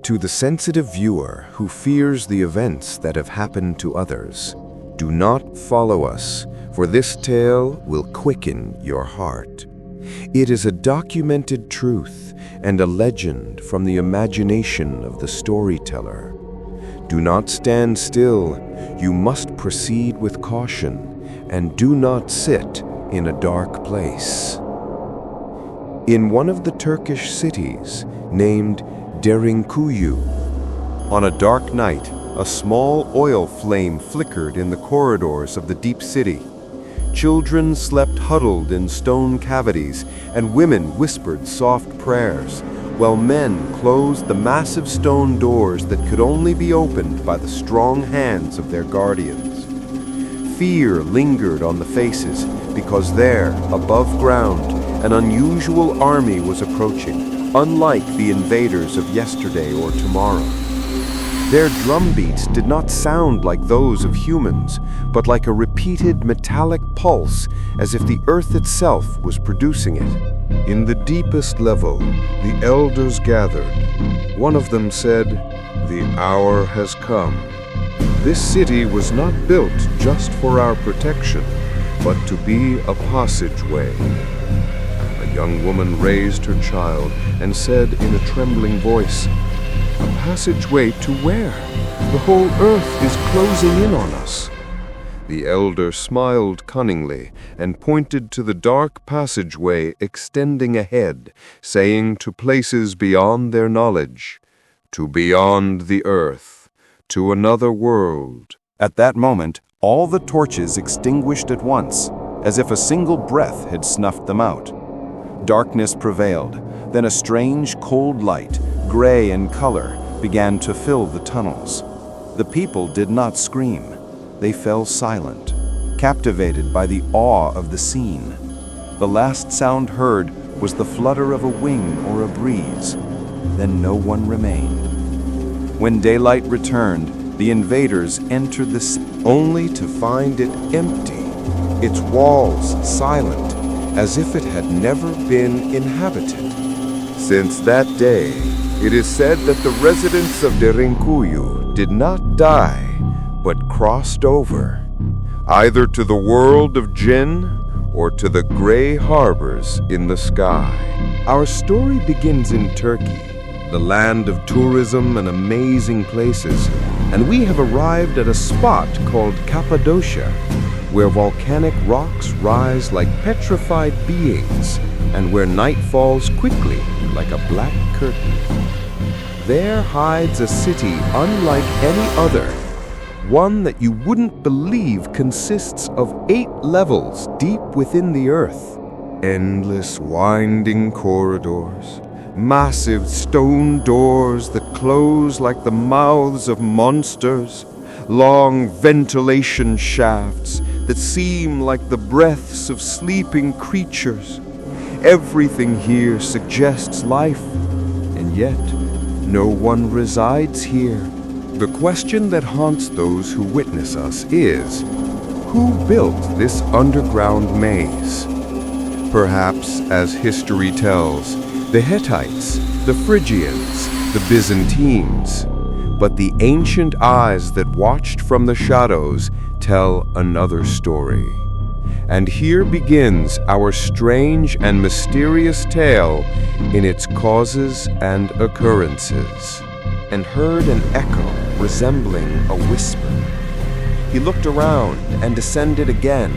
To the sensitive viewer who fears the events that have happened to others, do not follow us, for this tale will quicken your heart. It is a documented truth and a legend from the imagination of the storyteller. Do not stand still, you must proceed with caution, and do not sit in a dark place. In one of the Turkish cities, named Derinkuyu, on a dark night, a small oil flame flickered in the corridors of the deep city. Children slept huddled in stone cavities, and women whispered soft prayers, while men closed the massive stone doors that could only be opened by the strong hands of their guardians. Fear lingered on the faces, because there, above ground, an unusual army was approaching, unlike the invaders of yesterday or tomorrow. Their drumbeats did not sound like those of humans, but like a repeated metallic pulse, as if the earth itself was producing it. In the deepest level, the elders gathered. One of them said, "The hour has come." This city was not built just for our protection, but to be a passageway. A young woman raised her child and said in a trembling voice, "A passageway to where? The whole earth is closing in on us." The elder smiled cunningly and pointed to the dark passageway extending ahead, saying to places beyond their knowledge, to beyond the earth, to another world. At that moment, all the torches extinguished at once, as if a single breath had snuffed them out. Darkness prevailed, then a strange cold light, gray in color, began to fill the tunnels. The people did not scream. They fell silent, captivated by the awe of the scene. The last sound heard was the flutter of a wing or a breeze. Then no one remained. When daylight returned, the invaders entered the city, only to find it empty, its walls silent, as if it had never been inhabited. Since that day, it is said that the residents of Derinkuyu did not die, but crossed over, either to the world of Jinn or to the gray harbors in the sky. Our story begins in Turkey, the land of tourism and amazing places, and we have arrived at a spot called Cappadocia, where volcanic rocks rise like petrified beings, and where night falls quickly like a black curtain. There hides a city unlike any other, one that you wouldn't believe consists of 8 levels deep within the earth. Endless winding corridors, massive stone doors that close like the mouths of monsters, long ventilation shafts that seem like the breaths of sleeping creatures. Everything here suggests life, and yet no one resides here. The question that haunts those who witness us is, who built this underground maze? Perhaps, as history tells, the Hittites, the Phrygians, the Byzantines. But the ancient eyes that watched from the shadows tell another story. And here begins our strange and mysterious tale in its causes and occurrences. And heard an echo resembling a whisper. He looked around and descended again,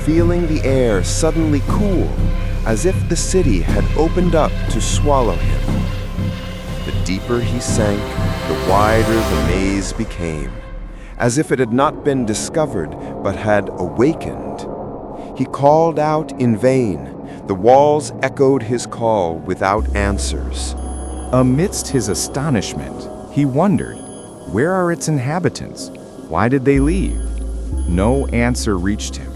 feeling the air suddenly cool, as if the city had opened up to swallow him. The deeper he sank, the wider the maze became, as if it had not been discovered but had awakened. He called out in vain. The walls echoed his call without answers. Amidst his astonishment, he wondered, where are its inhabitants? Why did they leave? No answer reached him.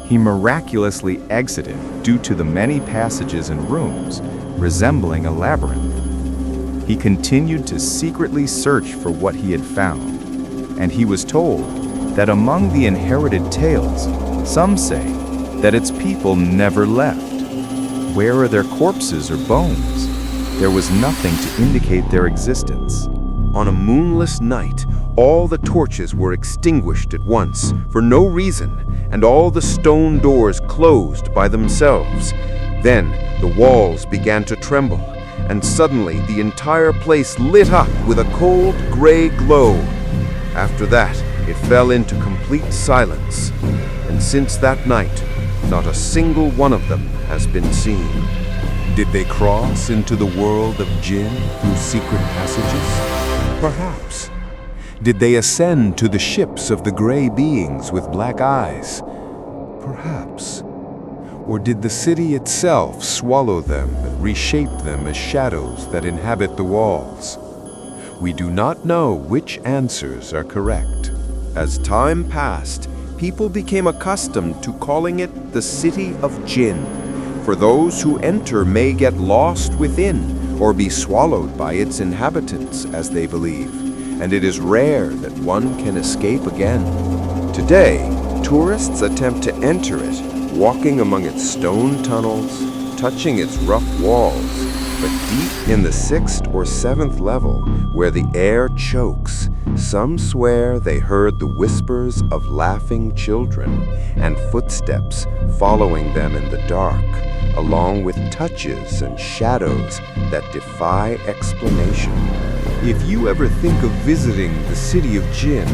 He miraculously exited due to the many passages and rooms, resembling a labyrinth. He continued to secretly search for what he had found, and he was told that among the inherited tales, some say that its people never left. Where are their corpses or bones? There was nothing to indicate their existence. On a moonless night, all the torches were extinguished at once, for no reason, and all the stone doors closed by themselves. Then the walls began to tremble, and suddenly the entire place lit up with a cold gray glow. After that, it fell into complete silence, and since that night, not a single one of them has been seen. Did they cross into the world of Jinn through secret passages? Perhaps. Did they ascend to the ships of the gray beings with black eyes? Perhaps. Or did the city itself swallow them and reshape them as shadows that inhabit the walls? We do not know which answers are correct. As time passed, people became accustomed to calling it the City of Jinn, for those who enter may get lost within or be swallowed by its inhabitants, as they believe, and it is rare that one can escape again. Today, tourists attempt to enter it, walking among its stone tunnels, touching its rough walls, but deep in the 6th or 7th level, where the air chokes, some swear they heard the whispers of laughing children and footsteps following them in the dark, along with touches and shadows that defy explanation. If you ever think of visiting the City of Jinn,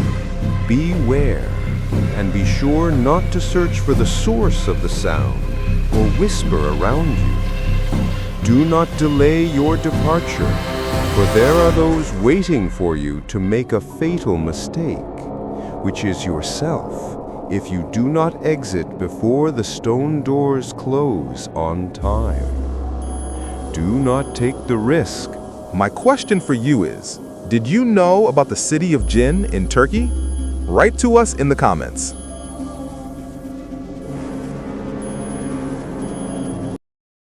beware, and be sure not to search for the source of the sound or whisper around you. Do not delay your departure, for there are those waiting for you to make a fatal mistake, which is yourself, if you do not exit before the stone doors close on time. Do not take the risk. My question for you is, did you know about the City of Jinn in Turkey? Write to us in the comments.